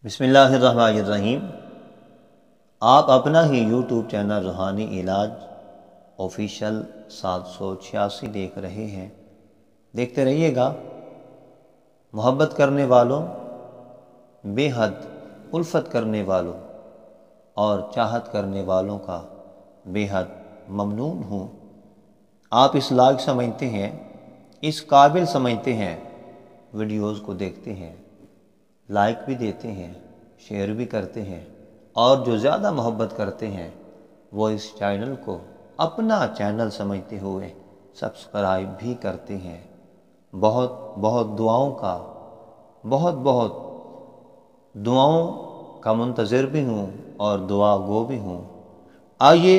بسم اللہ الرحمن الرحیم۔ آپ اپنا ہی یوٹیوب چینل روحانی علاج آفیشیل 786 دیکھ رہے ہیں۔ دیکھتے رہیے گا۔ محبت کرنے والوں، بے حد الفت کرنے والوں اور چاہت کرنے والوں کا بے حد ممنون ہوں۔ آپ اس لائق سمجھتے ہیں، اس قابل سمجھتے ہیں، ویڈیوز کو دیکھتے ہیں، لائک بھی دیتے ہیں، شیئر بھی کرتے ہیں، اور جو زیادہ محبت کرتے ہیں وہ اس چینل کو اپنا چینل سمجھتے ہوئے سبسکرائب بھی کرتے ہیں۔ بہت بہت دعاؤں کا منتظر بھی ہوں اور دعا گو بھی ہوں۔ آئیے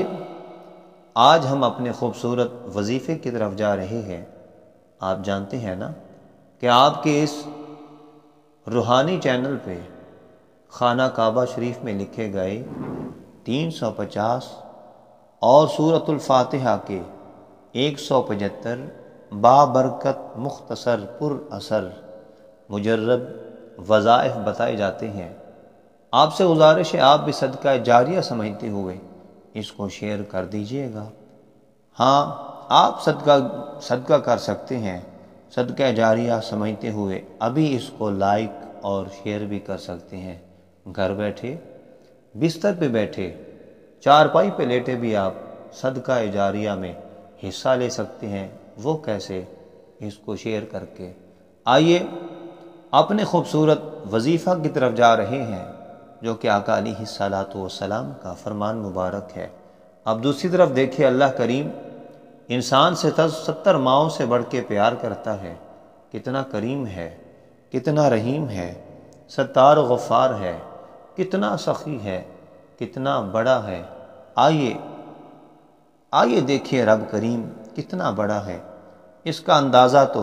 آج ہم اپنے خوبصورت وظیفے کی طرف جا رہے ہیں۔ آپ جانتے ہیں نا کہ آپ کے اس روحانی چینل پہ خانہ کعبہ شریف میں لکھے گئے 350 اور سورۃ الفاتحہ کے 175 بابرکت مختصر پر اثر مجرب وظائف بتائے جاتے ہیں۔ آپ سے گزارش ہے، آپ بھی صدقہ جاریہ سمجھتے ہوئے اس کو شیئر کر دیجئے گا۔ ہاں، آپ صدقہ کر سکتے ہیں، صدقہ جاریہ سمجھتے ہوئے ابھی اس کو لائک اور شیئر بھی کر سکتے ہیں۔ گھر بیٹھے، بستر پہ بیٹھے، چارپائی پہ لیٹے بھی آپ صدقہ جاریہ میں حصہ لے سکتے ہیں۔ وہ کیسے؟ اس کو شیئر کر کے۔ آئیے اپنے خوبصورت وظیفہ کی طرف جا رہے ہیں جو کہ آقا علیہ الصلوۃ والسلام کا فرمان مبارک ہے۔ اب دوسری طرف دیکھیں، اللہ کریم انسان سے 70 ماؤں سے بڑھ کے پیار کرتا ہے۔ کتنا کریم ہے، کتنا رحیم ہے، ستار و غفار ہے، کتنا سخی ہے، کتنا بڑا ہے۔ آئیے دیکھیں رب کریم کتنا بڑا ہے۔ اس کا اندازہ تو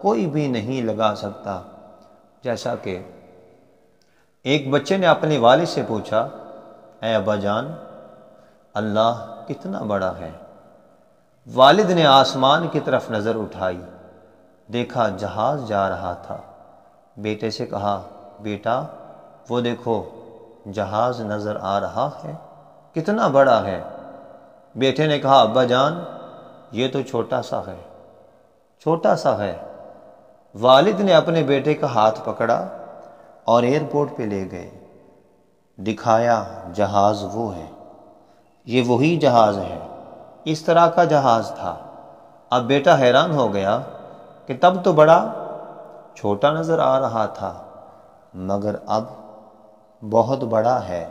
کوئی بھی نہیں لگا سکتا۔ جیسا کہ ایک بچے نے اپنے والد سے پوچھا، اے ابا جان، اللہ کتنا بڑا ہے؟ والد نے آسمان کی طرف نظر اٹھائی، دیکھا جہاز جا رہا تھا۔ بیٹے سے کہا، بیٹا وہ دیکھو جہاز نظر آ رہا ہے، کتنا بڑا ہے؟ بیٹے نے کہا، ابا جان یہ تو چھوٹا سا ہے۔ والد نے اپنے بیٹے کا ہاتھ پکڑا اور ایئرپورٹ پہ لے گئے، دکھایا جہاز وہ ہے، یہ وہی جہاز ہے، اس طرح کا جہاز تھا۔ اب بیٹا حیران ہو گیا کہ تب تو بڑا چھوٹا نظر آ رہا تھا، مگر اب بہت بڑا ہے،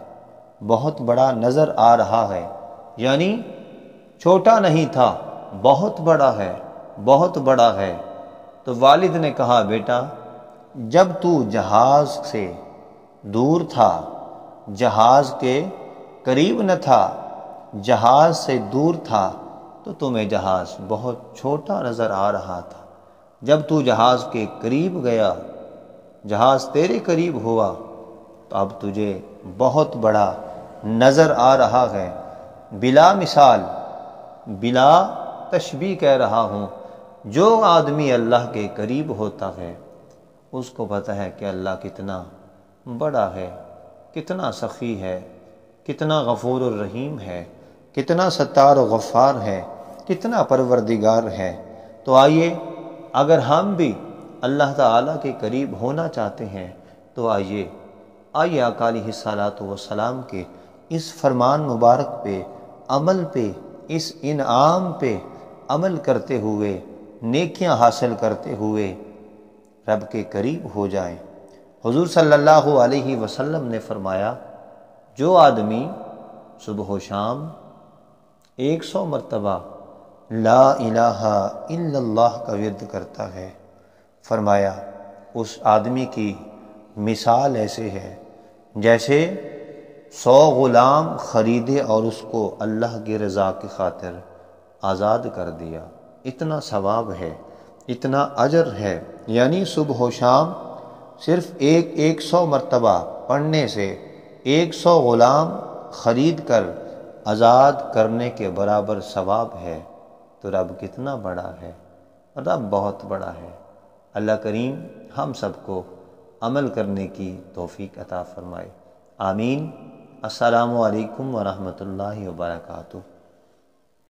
بہت بڑا نظر آ رہا ہے۔ یعنی چھوٹا نہیں تھا، بہت بڑا ہے، بہت بڑا ہے۔ تو والد نے کہا، بیٹا جب تو جہاز سے دور تھا، جہاز کے قریب نہ تھا، جہاز سے دور تھا، تو تمہیں جہاز بہت چھوٹا نظر آ رہا تھا۔ جب تو جہاز کے قریب گیا، جہاز تیرے قریب ہوا، تو اب تجھے بہت بڑا نظر آ رہا ہے۔ بلا مثال، بلا تشبیہ کہہ رہا ہوں، جو آدمی اللہ کے قریب ہوتا ہے اس کو پتہ ہے کہ اللہ کتنا بڑا ہے، کتنا سخی ہے، کتنا غفور الرحیم ہے، کتنا ستار و غفار ہے، کتنا پروردگار ہے۔ تو آئیے اگر ہم بھی اللہ تعالیٰ کے قریب ہونا چاہتے ہیں تو آئیے آقا علیہ الصلوۃ والسلام کے اس فرمان مبارک پہ عمل پہ، اس انعام پہ عمل کرتے ہوئے، نیکیاں حاصل کرتے ہوئے رب کے قریب ہو جائیں۔ حضور صلی اللہ علیہ وسلم نے فرمایا، جو آدمی صبح و شام 100 مرتبہ لا الہ الا اللہ کا ورد کرتا ہے، فرمایا اس آدمی کی مثال ایسے ہے جیسے 100 غلام خریدے اور اس کو اللہ کی رضا کی خاطر آزاد کر دیا۔ اتنا ثواب ہے، اتنا اجر ہے۔ یعنی صبح و شام صرف 100 مرتبہ پڑھنے سے 100 غلام خرید کر آزاد کرنے کے برابر ثواب ہے۔ تو رب کتنا بڑا ہے، رب بہت بڑا ہے۔ اللہ کریم ہم سب کو عمل کرنے کی توفیق عطا فرمائے۔ آمین۔ السلام علیکم ورحمۃ اللہ وبرکاتہ۔